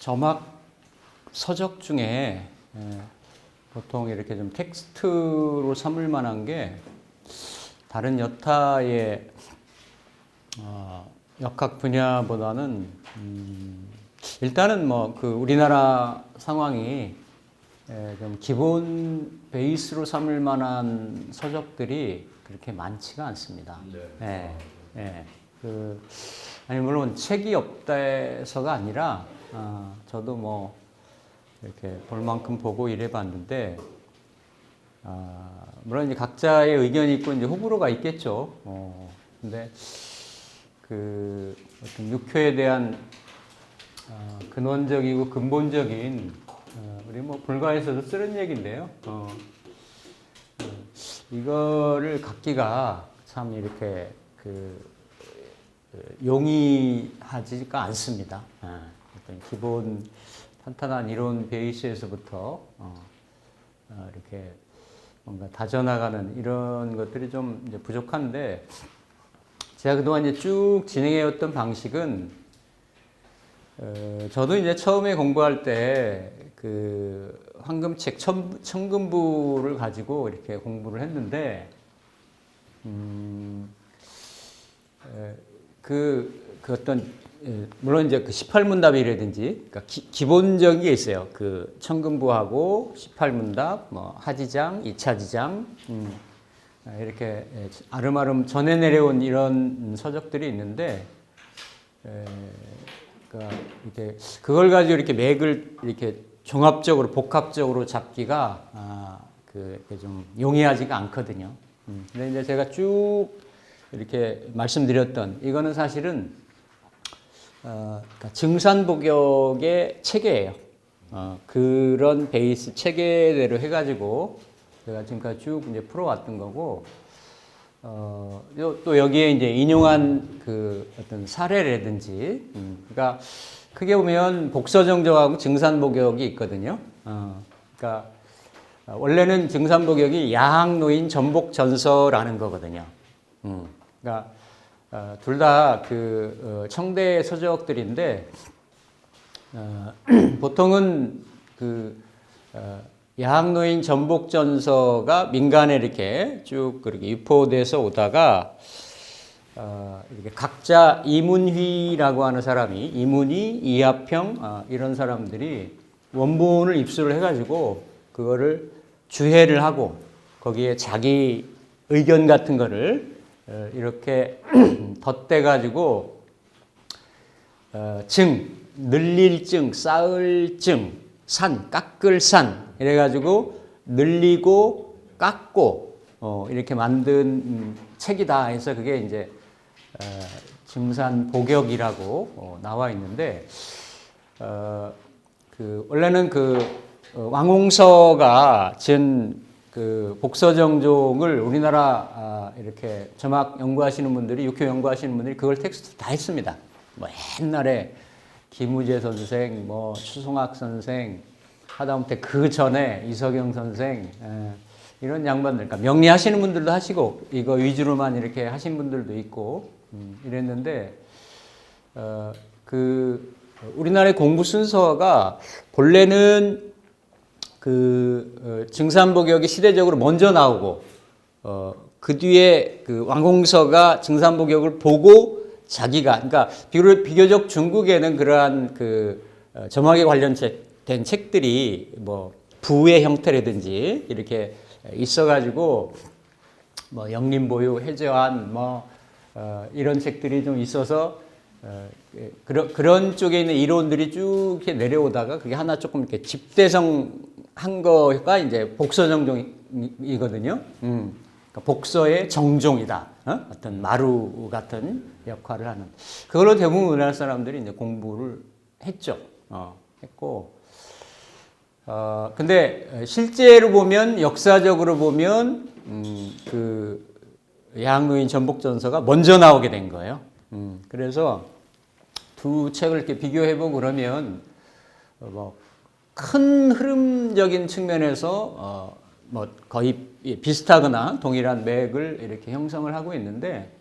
점학 서적 중에 보통 이렇게 좀 텍스트로 삼을 만한 게 다른 여타의 역학 분야보다는 일단은 뭐 그 우리나라 상황이 좀 기본 베이스로 삼을 만한 서적들이 그렇게 많지가 않습니다. 네. 아니 물론 책이 없다서가 아니라 저도 뭐 이렇게 볼 만큼 보고 이래봤는데 물론 이제 각자의 의견이 있고 이제 호불호가 있겠죠. 근데 그 어떤 육효에 대한 근원적이고 근본적인 우리 뭐 불가에서도 쓰는 얘기인데요. 이거를 갖기가 참 이렇게 용이하지가 않습니다. 어떤 기본 탄탄한 이론 베이스에서부터 이렇게 뭔가 다져나가는 이런 것들이 좀 이제 부족한데 제가 그동안 이제 쭉 진행해왔던 방식은 저도 이제 처음에 공부할 때 그 황금책 천금부를 가지고 이렇게 공부를 했는데 그 어떤 물론 이제 그 18문답이라든지 그러니까 기본적인 게 있어요. 그 천금부하고 18문답, 뭐 하지장, 2차지장 이렇게 아름아름 전해 내려온 이런 서적들이 있는데 그러니까 이렇게 그걸 가지고 이렇게 맥을 이렇게 종합적으로 복합적으로 잡기가 그게 좀 용이하지가 않거든요. 근데 이제 제가 쭉 이렇게 말씀드렸던 이거는 사실은 그러니까 증산복역의 체계예요. 그런 베이스 체계대로 해가지고 제가 지금까지 쭉 이제 풀어왔던 거고, 또 여기에 이제 인용한 그 어떤 사례라든지, 그러니까 크게 보면 복서정정하고 증산복역이 있거든요. 그러니까 원래는 증산복역이 야학노인 전복전서라는 거거든요. 그러니까 둘 다 그 청대 서적들인데 보통은 그 야학노인 전복전서가 민간에 이렇게 쭉 그렇게 유포돼서 오다가 이렇게 각자 이문휘라고 하는 사람이 이문희, 이하평 이런 사람들이 원본을 입수를 해가지고 그거를 주해를 하고 거기에 자기 의견 같은 거를 이렇게 덧대가지고 늘릴 증, 쌓을 증, 산, 깎을 산 이래가지고 늘리고 깎고 이렇게 만든 책이다 해서 그게 이제 증산복역이라고 나와 있는데 그 원래는 그 왕홍서가 그 복서정종을 우리나라 이렇게 점학 연구하시는 분들이 육효 연구하시는 분들이 그걸 텍스트 다 했습니다. 뭐 옛날에 김우재 선생, 뭐 추송학 선생 하다못해 그 전에 이석영 선생 이런 양반들, 그러니까 명리하시는 분들도 하시고 이거 위주로만 이렇게 하신 분들도 있고 이랬는데 그 우리나라의 공부 순서가 본래는 그 증산복역이 시대적으로 먼저 나오고 그 뒤에 그 왕홍서가 증산복역을 보고 자기가 그러니까 비교적 중국에는 그러한 그 점학에 관련된 책들이 뭐 부의 형태라든지 이렇게 있어가지고 뭐 영림보유, 해저한 뭐 이런 책들이 좀 있어서 그런 쪽에 있는 이론들이 쭉 이렇게 내려오다가 그게 하나 조금 이렇게 집대성 한 거가 이제 복서정종이거든요. 그러니까 복서의 정종이다. 어떤 마루 같은 역할을 하는. 그걸로 대부분 우리나라 사람들이 이제 공부를 했죠. 했고. 근데 실제로 보면 역사적으로 보면 그 야학노인 전복전서가 먼저 나오게 된 거예요. 그래서 두 책을 이렇게 비교해보고 그러면 뭐 큰 흐름적인 측면에서 뭐 거의 비슷하거나 동일한 맥을 이렇게 형성을 하고 있는데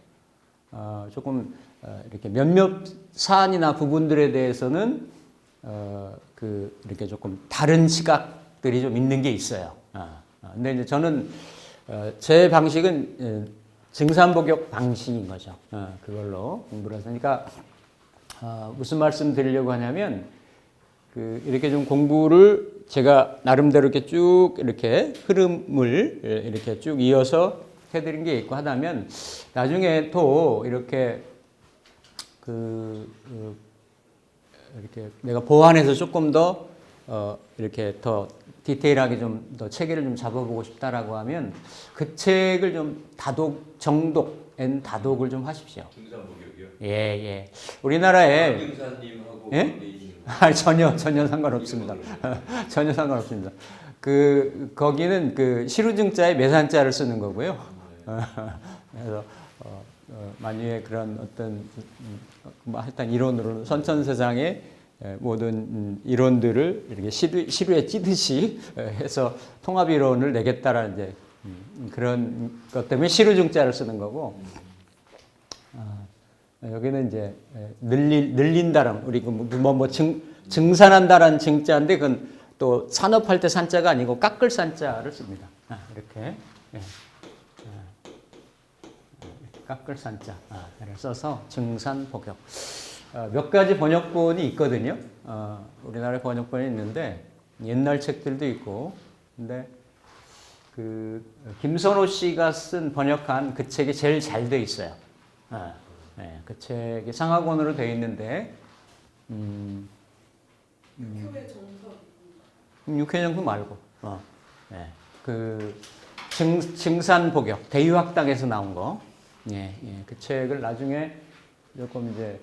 조금 이렇게 몇몇 사안이나 부분들에 대해서는 이렇게 조금 다른 시각들이 좀 있는 게 있어요. 근데 이제 저는 제 방식은 증산복역 방식인 거죠. 그걸로 공부를 해서. 그러니까 무슨 말씀 드리려고 하냐면 이렇게 좀 공부를 제가 나름대로 이렇게 쭉 이렇게 흐름을 이렇게 쭉 이어서 해드린 게 있고 하다면 나중에 또 이렇게 이렇게 내가 보완해서 조금 더 이렇게 더 디테일하게 좀 더 체계를 좀 잡아보고 싶다라고 하면 그 책을 좀 정독 다독을 좀 하십시오. 중산복역이요? 예. 우리나라에 김사님하고 예? 전혀 상관없습니다. 전혀 상관없습니다. 거기는 시루증자에 매산자를 쓰는 거고요. 그래서 만유의 그런 어떤 하여튼 이론으로 선천세상의 모든 이론들을 이렇게 시루에 찌듯이 해서 통합 이론을 내겠다라는 이제 그런 것 때문에 시루증자를 쓰는 거고. 여기는 이제 늘린다람 우리 증산한다라는 증자인데 그건 또 산업할 때 산자가 아니고 깎을 산자를 씁니다. 이렇게 깎을 산자를 써서 증산복역. 몇 가지 번역본이 있거든요. 우리나라에 번역본이 있는데 옛날 책들도 있고, 근데 김선호 씨가 번역한 그 책이 제일 잘 돼 있어요. 그 책이 상하권으로 되어 있는데, 육회정품 말고, 증산복역 대유학당에서 나온 거, 그 책을 나중에 조금 이제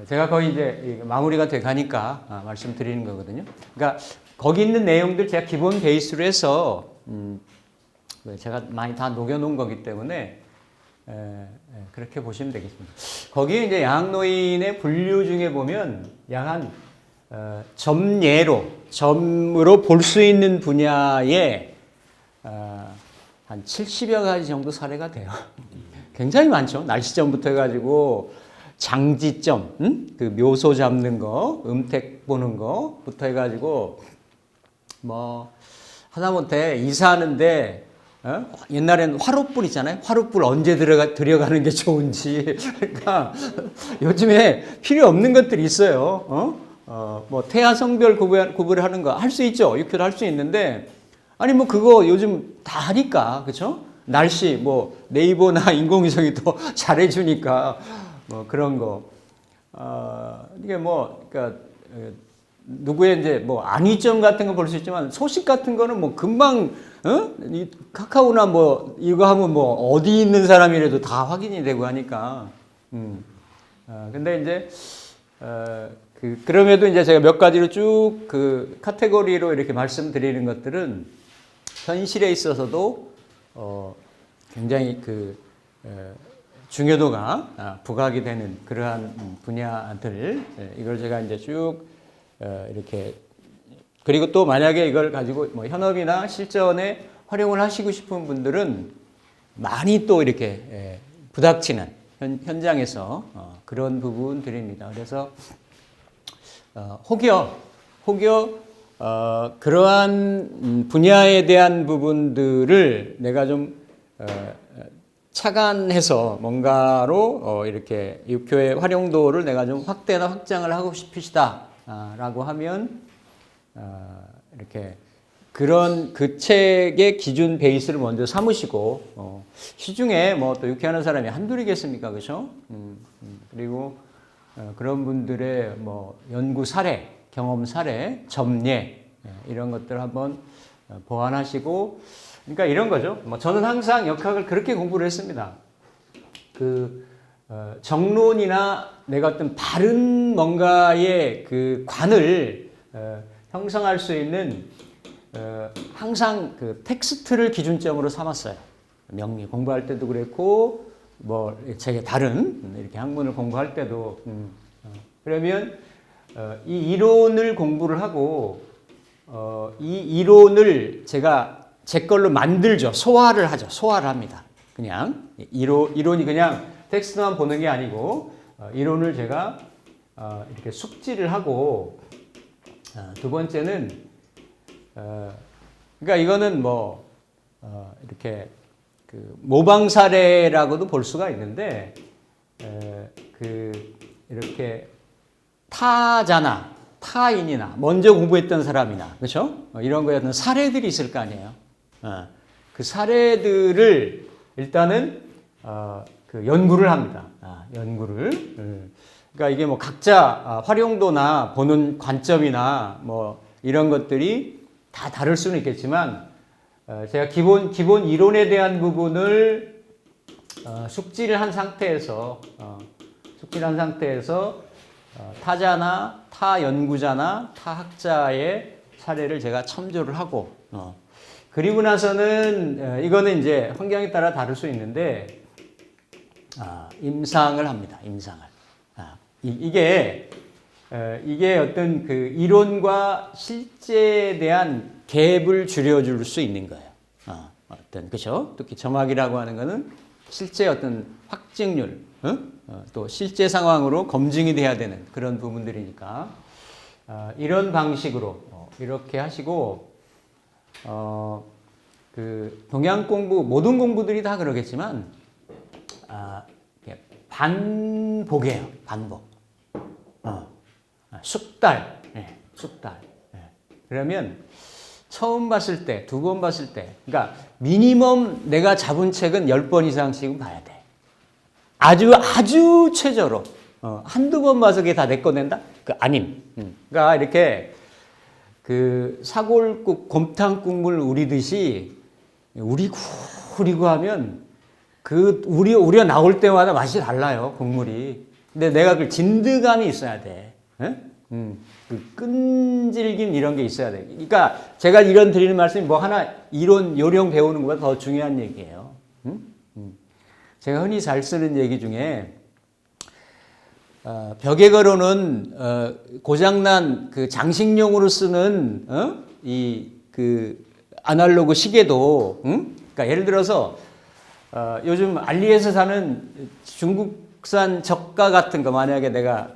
제가 거의 이제 마무리가 돼 가니까 말씀드리는 거거든요. 그러니까 거기 있는 내용들 제가 기본 베이스로 해서 제가 많이 다 녹여놓은 거기 때문에. 그렇게 보시면 되겠습니다. 거기에 이제 양노인의 분류 중에 보면 약한 점으로 볼 수 있는 분야에 한 70여 가지 정도 사례가 돼요. 굉장히 많죠. 날씨점부터 해가지고 장지점, 그 묘소 잡는 거, 음택 보는 거부터 해가지고 하다못해 이사하는데 옛날에는 화롯불 있잖아요. 화롯불 언제 들여가는 게 좋은지. 그러니까 요즘에 필요 없는 것들이 있어요. 태아성별 구별하는 거 할 수 있죠. 육교도 할 수 있는데 아니 그거 요즘 다 하니까 그렇죠? 날씨 네이버나 인공위성이 더 잘해주니까 그런 거. 이게 그러니까. 누구의 이제 안위점 같은 거 볼 수 있지만 소식 같은 거는 금방 이 카카오나 이거 하면 어디 있는 사람이라도 다 확인이 되고 하니까. 근데 이제 그럼에도 이제 제가 몇 가지로 쭉 카테고리로 이렇게 말씀드리는 것들은 현실에 있어서도 굉장히 중요도가 부각이 되는 그러한 분야들 이걸 제가 이제 쭉 이렇게 그리고 또 만약에 이걸 가지고 현업이나 실전에 활용을 하시고 싶은 분들은 많이 또 이렇게 부닥치는 현장에서 그런 부분들입니다. 그래서 혹여 그러한 분야에 대한 부분들을 내가 좀 착안해서 뭔가로 이렇게 육교의 활용도를 내가 좀 확장을 하고 싶으시다. 라고 하면 이렇게 그 책의 기준 베이스를 먼저 삼으시고 시중에 또 육회하는 사람이 한둘이겠습니까, 그렇죠? 그리고 그런 분들의 연구 사례, 경험 사례, 점례 이런 것들 한번 보완하시고, 그러니까 이런 거죠. 저는 항상 역학을 그렇게 공부를 했습니다. 정론이나 내가 어떤 바른 뭔가의 관을 형성할 수 있는 항상 텍스트를 기준점으로 삼았어요. 명리 공부할 때도 그랬고 제가 다른 이렇게 학문을 공부할 때도 그러면 이 이론을 공부를 하고 이 이론을 제가 제 걸로 만들죠. 소화를 합니다. 그냥 이론이 그냥 텍스트만 보는 게 아니고 이론을 제가 이렇게 숙지를 하고 두 번째는 그러니까 이거는 뭐 이렇게 그 모방 사례라고도 볼 수가 있는데 그 이렇게 타자나 타인이나 먼저 공부했던 사람이나 그렇죠? 이런 거에 어떤 사례들이 있을 거 아니에요. 그 사례들을 일단은 그 연구를 합니다. 연구를. 그러니까 이게 뭐 각자 활용도나 보는 관점이나 뭐 이런 것들이 다 다를 수는 있겠지만 제가 기본 이론에 대한 부분을 숙지를 한 상태에서 타자나 타 연구자나 타 학자의 사례를 제가 첨조를 하고 그리고 나서는 이거는 이제 환경에 따라 다를 수 있는데 임상을 합니다. 임상을. 이게 어떤 그 이론과 실제에 대한 갭을 줄여줄 수 있는 거예요. 어떤 그죠? 특히 점학이라고 하는 거는 실제 어떤 확증률, 또 실제 상황으로 검증이 돼야 되는 그런 부분들이니까 이런 방식으로 이렇게 하시고 그 동양 공부 모든 공부들이 다 그러겠지만 반복이에요. 반복. 숙달. 네, 숙달. 네. 그러면 처음 봤을 때, 두 번 봤을 때, 그러니까 미니멈 내가 잡은 책은 10번 이상씩은 봐야 돼. 아주 최저로. 한두 번 봐서 그게 다 내 거 낸다? 아님. 그러니까 이렇게 그 사골국 곰탕 국물 우리듯이 우리고 하면 우려 나올 때마다 맛이 달라요, 국물이. 근데 내가 그 진드감이 있어야 돼. 그 끈질긴 이런 게 있어야 돼. 그러니까 제가 이런 드리는 말씀이 뭐 하나 이론 요령 배우는 것보다 더 중요한 얘기예요. 제가 흔히 잘 쓰는 얘기 중에 벽에 걸어놓은 고장난 그 장식용으로 쓰는 이 그 아날로그 시계도 그러니까 예를 들어서 요즘 알리에서 사는 중국산 저가 같은 거 만약에 내가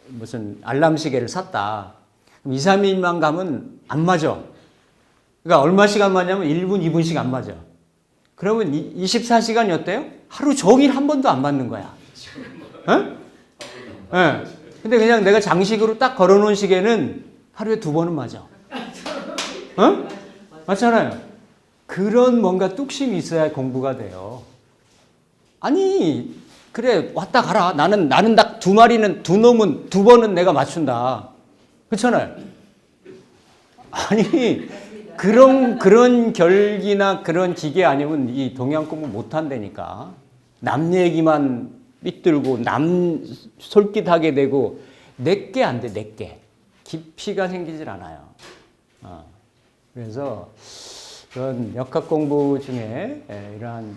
무슨 알람 시계를 샀다. 그럼 2, 3일만 가면 안 맞아. 그러니까 얼마씩 안 맞냐면 1분, 2분씩 안 맞아. 그러면 24시간이 어때요? 하루 종일 한 번도 안 맞는 거야. 네. 근데 그냥 내가 장식으로 딱 걸어놓은 시계는 하루에 2번은 맞아. 맞잖아요. 그런 뭔가 뚝심이 있어야 공부가 돼요. 아니, 그래, 왔다 가라. 나는 딱 두 놈은 2번은 내가 맞춘다. 그렇잖아요. 아니, 그런 결기나 그런 기계 아니면 이 동양 공부 못 한다니까. 남 얘기만 삐뚤고, 남 솔깃하게 되고, 내게 안 돼, 내게. 깊이가 생기질 않아요. 그래서 그런 역학 공부 중에 이러한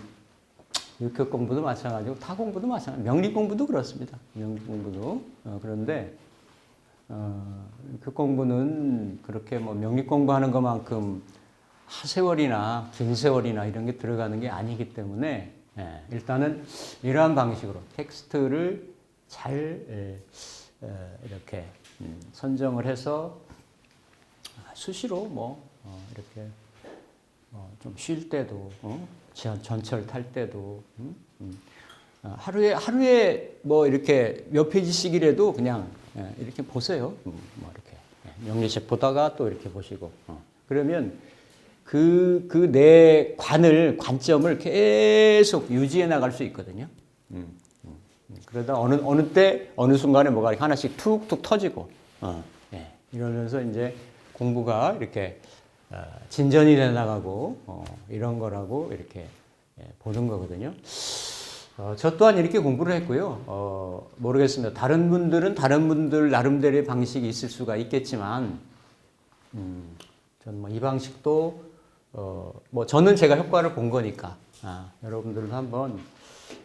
육학 공부도 마찬가지고 타 공부도 마찬가지고 명리 공부도 그렇습니다. 명리 공부도 그런데 그 공부는 그렇게 뭐 명리 공부하는 것만큼 하세월이나 긴 세월이나 이런 게 들어가는 게 아니기 때문에 일단은 이러한 방식으로 텍스트를 잘 이렇게 선정을 해서 수시로 뭐 이렇게 좀 쉴 때도 전철 탈 때도 하루에 뭐 이렇게 몇 페이지씩이라도 그냥 이렇게 보세요. 뭐 이렇게 명리책 보다가 또 이렇게 보시고 그러면 그 내 관점을 계속 유지해 나갈 수 있거든요. 그러다 어느 순간에 뭐가 하나씩 툭툭 터지고 이러면서 이제 공부가 이렇게 진전이 돼 나가고 이런 거라고 이렇게 보는 거거든요. 저 또한 이렇게 공부를 했고요. 모르겠습니다. 다른 분들 나름대로의 방식이 있을 수가 있겠지만, 저는 뭐 이 방식도 뭐 저는 제가 효과를 본 거니까 여러분들도 한번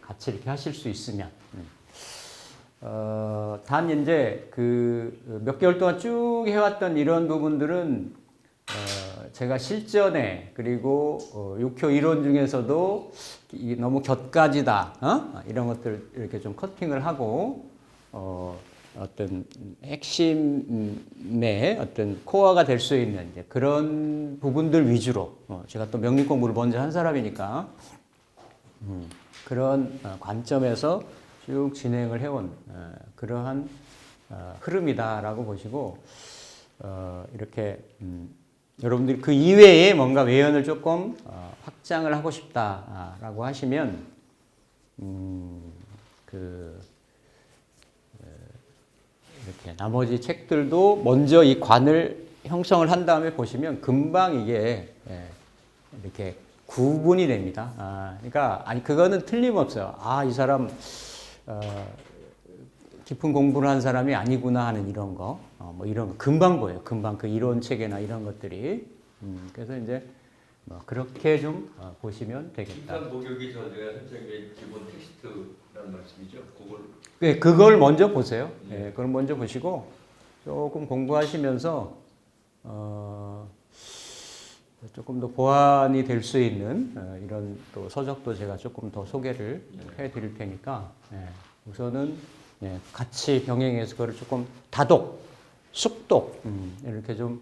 같이 이렇게 하실 수 있으면. 단 이제 그 몇 개월 동안 쭉 해왔던 이런 부분들은 제가 실전에 그리고 육효 이론 중에서도 너무 곁가지다 이런 것들 이렇게 좀 커팅을 하고 어떤 핵심의 어떤 코어가 될 수 있는 이제 그런 부분들 위주로 제가 또 명리 공부를 먼저 한 사람이니까 그런 관점에서 쭉 진행을 해온 그러한 흐름이다라고 보시고 이렇게 여러분들이 그 이외에 뭔가 외연을 조금 확장을 하고 싶다라고 하시면 이렇게 나머지 책들도 먼저 이 관을 형성을 한 다음에 보시면 금방 이게 이렇게 구분이 됩니다. 그러니까 아니 그거는 틀림없어요. 이 사람 깊은 공부를 한 사람이 아니구나 하는 이런 거, 뭐 이런 거 금방 보여요. 금방 그 이론 체계나 이런 것들이. 그래서 이제 뭐 그렇게 좀 보시면 되겠다. 인간 목욕이 저자가 설정된 기본 텍스트라는 말씀이죠. 그걸 네, 그걸 먼저 보세요. 네, 그걸 먼저 보시고 조금 공부하시면서 조금 더 보완이 될 수 있는 이런 또 서적도 제가 조금 더 소개를 해드릴 테니까 우선은 같이 병행해서 그걸 조금 다독, 숙독 이렇게 좀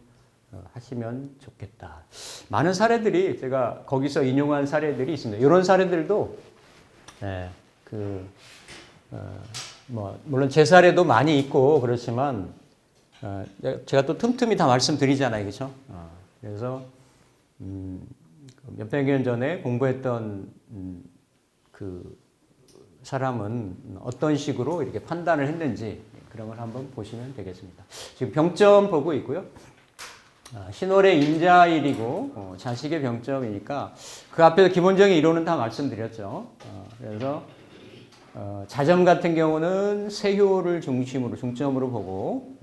하시면 좋겠다. 많은 사례들이 제가 거기서 인용한 사례들이 있습니다. 이런 사례들도 뭐 물론 제 사례도 많이 있고 그렇지만 제가 또 틈틈이 다 말씀드리잖아요, 그렇죠? 그래서 몇백 년 전에 공부했던 그 사람은 어떤 식으로 이렇게 판단을 했는지 그런 걸 한번 보시면 되겠습니다. 지금 병점 보고 있고요. 신월의 임자일이고 자식의 병점이니까 그 앞에서 기본적인 이론은 다 말씀드렸죠. 그래서 자점 같은 경우는 세효를 중점으로 보고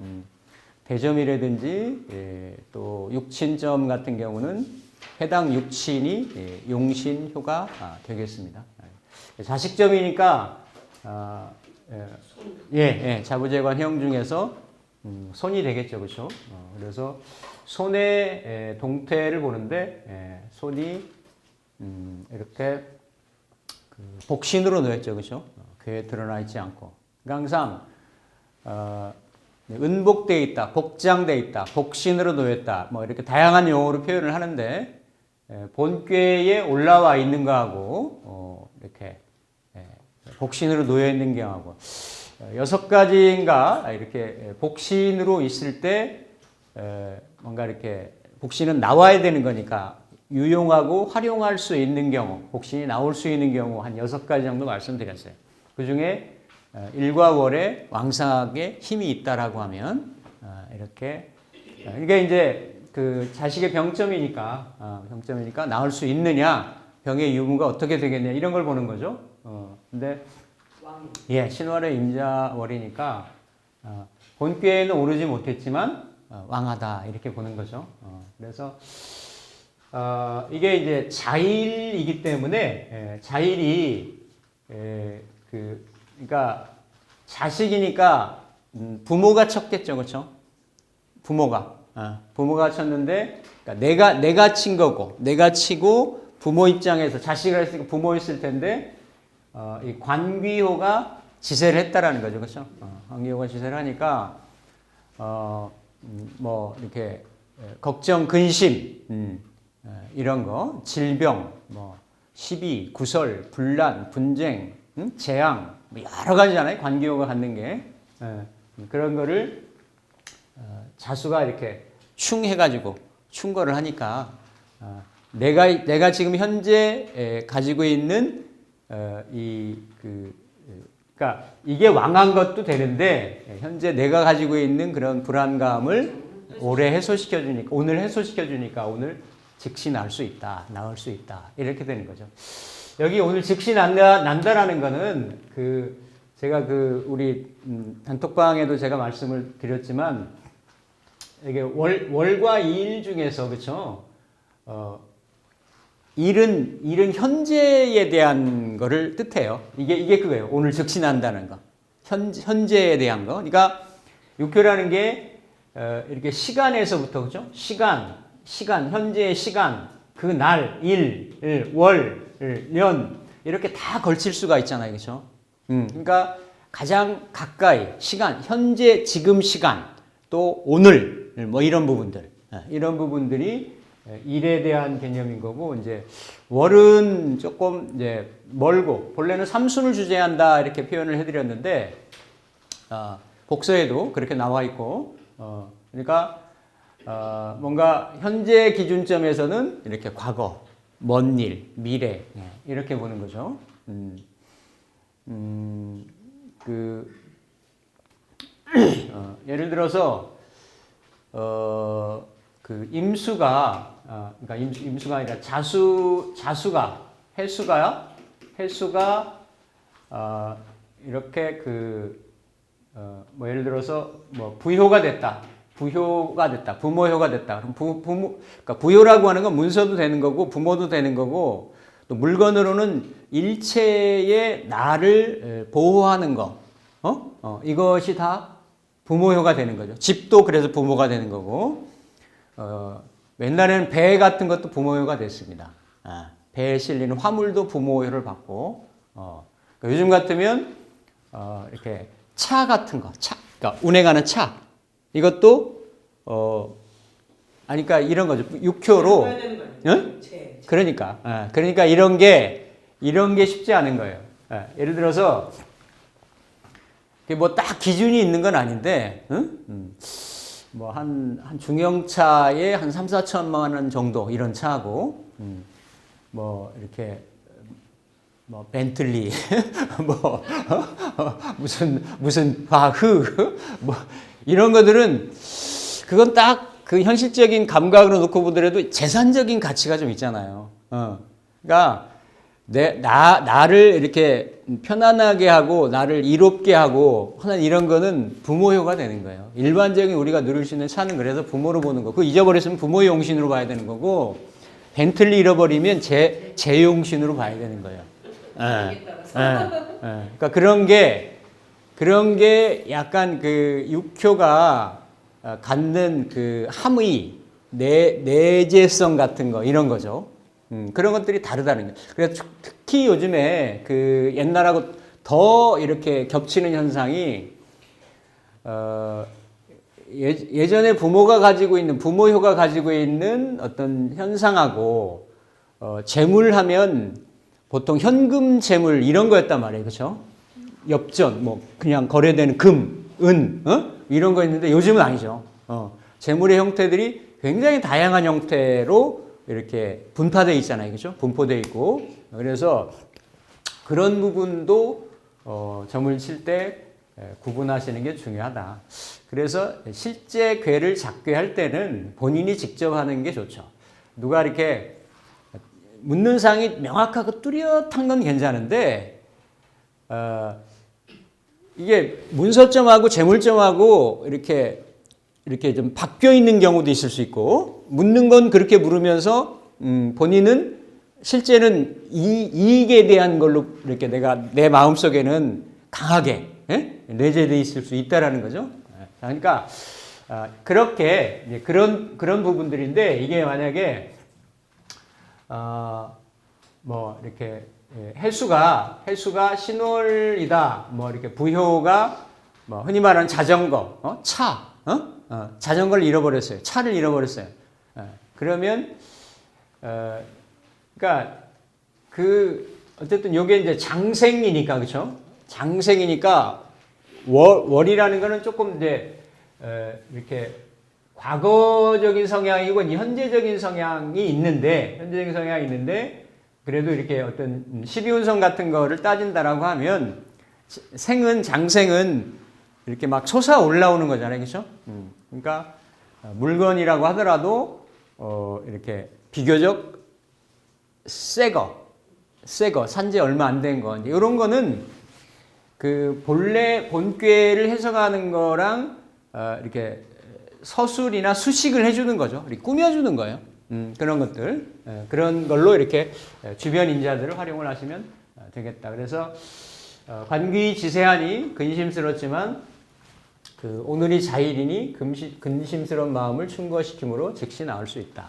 대점이라든지 또 육친점 같은 경우는 해당 육친이 용신효가 되겠습니다. 자식점이니까 자부재관 형 중에서 손이 되겠죠, 그렇죠? 그래서 손의 동태를 보는데 손이 이렇게 복신으로 놓였죠, 그렇죠? 괴에 드러나 있지 않고. 그러니까 항상 은복돼 있다, 복장돼 있다, 복신으로 놓였다, 뭐 이렇게 다양한 용어로 표현을 하는데 본괴에 올라와 있는 거하고 이렇게 복신으로 놓여 있는 경우하고 6가지인가 이렇게 복신으로 있을 때 뭔가 이렇게 복신은 나와야 되는 거니까 유용하고 활용할 수 있는 경우, 복신이 나올 수 있는 경우 한 6가지 정도 말씀드렸어요. 그 중에 일과 월에 왕성하게 힘이 있다라고 하면 이렇게 이게 이제 그 자식의 병점이니까 나올 수 있느냐, 병의 유무가 어떻게 되겠냐 이런 걸 보는 거죠. 근데 신월의 임자월이니까 본괴에는 오르지 못했지만 왕하다 이렇게 보는 거죠. 그래서 이게 이제 자일이기 때문에 자일이 그러니까 자식이니까 부모가 쳤겠죠, 그렇죠? 부모가 쳤는데 그러니까 내가 친 거고 내가 치고 부모 입장에서 자식을 했으니까 부모였을 텐데 이 관귀호가 지세를 했다라는 거죠, 그렇죠? 관귀호가 지세를 하니까 뭐 이렇게 걱정, 근심 이런 거, 질병, 뭐 시비, 구설, 분란, 분쟁, 재앙 뭐 여러 가지잖아요. 관귀호가 갖는 게 그런 거를 자수가 이렇게 충해가지고 충고를 하니까 내가 지금 현재 가지고 있는 그러니까 이게 왕한 것도 되는데 현재 내가 가지고 있는 그런 불안감을 오늘 해소시켜 주니까 오늘 즉시 나을 수 있다 이렇게 되는 거죠. 여기 오늘 즉시 난다라는 거는 제가 우리 단톡방에도 제가 말씀을 드렸지만 이게 월과 일 중에서 그렇죠. 일은 현재에 대한 거를 뜻해요. 이게 그거예요. 오늘 즉시 난다는 거. 현재에 대한 거. 그러니까 육효라는 게 이렇게 시간에서부터 그죠? 시간, 현재의 시간, 그 날, 일, 월, 년 이렇게 다 걸칠 수가 있잖아요, 그렇죠? 그러니까 가장 가까이 시간, 현재 지금 시간, 또 오늘 뭐 이런 부분들, 이런 부분들이 일에 대한 개념인 거고, 이제 월은 조금 이제 멀고 본래는 삼순을 주재한다 이렇게 표현을 해드렸는데 복서에도 그렇게 나와 있고, 그러니까 뭔가 현재 기준점에서는 이렇게 과거, 먼 일, 미래 이렇게 보는 거죠. 예를 들어서 그 임수가 그러니까 임수가 아니라 자수가 해수가 이렇게 뭐 예를 들어서 뭐 부효가 됐다. 부모효가 됐다. 그럼 그러니까 부효라고 하는 건 문서도 되는 거고 부모도 되는 거고, 또 물건으로는 일체의 나를 보호하는 거, 이것이 다 부모효가 되는 거죠. 집도 그래서 부모가 되는 거고, 옛날에는 배 같은 것도 부모효가 됐습니다. 배에 실리는 화물도 부모효를 받고, 그러니까 요즘 같으면 이렇게 차 같은 거, 그러니까 운행하는 차, 이것도 그러니까 이런 거죠. 육효로, 응? 그러니까 이런 게 쉽지 않은 거예요. 예를 들어서 뭐 딱 기준이 있는 건 아닌데, 뭐 한 중형차에 한 3, 4천만 원 정도 이런 차하고, 뭐 이렇게 뭐 벤틀리 뭐 무슨 바흐 뭐 이런 것들은 그건 딱 그 현실적인 감각으로 놓고 보더라도 재산적인 가치가 좀 있잖아요. 그러니까 나를 이렇게 편안하게 하고 나를 이롭게 하고 하는 이런 거는 부모효가 되는 거예요. 일반적인 우리가 누릴 수 있는 차는 그래서 부모로 보는 거. 그 잊어버렸으면 부모의 용신으로 봐야 되는 거고, 벤틀리 잃어버리면 제 용신으로 봐야 되는 거예요. 그러니까 그런 게 약간 그 육효가 갖는 그 함의 내재성 같은 거 이런 거죠. 그런 것들이 다르다는 거예요. 그래서 특히 요즘에 그 옛날하고 더 이렇게 겹치는 현상이 예전에 부모효가 가지고 있는 어떤 현상하고 재물하면 보통 현금 재물 이런 거였단 말이에요. 그렇죠? 엽전 뭐 그냥 거래되는 금, 은 이런 거 있는데 요즘은 아니죠. 재물의 형태들이 굉장히 다양한 형태로 이렇게 분파되어 있잖아요. 그렇죠? 분포되어 있고. 그래서 그런 부분도 점을 칠 때 구분하시는 게 중요하다. 그래서 실제 궤를 작괴할 때는 본인이 직접 하는 게 좋죠. 누가 이렇게 묻는 상이 명확하고 뚜렷한 건 괜찮은데 이게 문서점하고 재물점하고 이렇게 좀 바뀌어 있는 경우도 있을 수 있고, 묻는 건 그렇게 물으면서 본인은 실제는 이익에 대한 걸로 이렇게 내 마음속에는 강하게 내재되어 있을 수 있다라는 거죠. 그러니까 그렇게 그런 부분들인데, 이게 만약에 뭐 이렇게 해수가 신월이다, 뭐 이렇게 부효가 뭐 흔히 말하는 자전거, 차, 자전거를 잃어버렸어요. 차를 잃어버렸어요. 그러면 그러니까 어쨌든 요게 이제 장생이니까, 그렇죠? 장생이니까 월이라는 거는 조금 이제 이렇게 과거적인 성향이고 현재적인 성향이 있는데 그래도 이렇게 어떤 12운성 같은 거를 따진다라고 하면 장생은 이렇게 막 솟아 올라오는 거잖아요. 그렇죠? 그러니까 물건이라고 하더라도 이렇게 비교적 새 거, 산지 얼마 안 된 거, 이런 거는 그 본꾀를 해석하는 거랑 이렇게 서술이나 수식을 해주는 거죠. 꾸며주는 거예요. 그런 것들, 그런 걸로 이렇게 주변 인자들을 활용을 하시면 되겠다. 그래서 관귀 지세하니 근심스럽지만 오늘이 자일이니 근심스러운 마음을 충고시킴으로 즉시 나을 수 있다.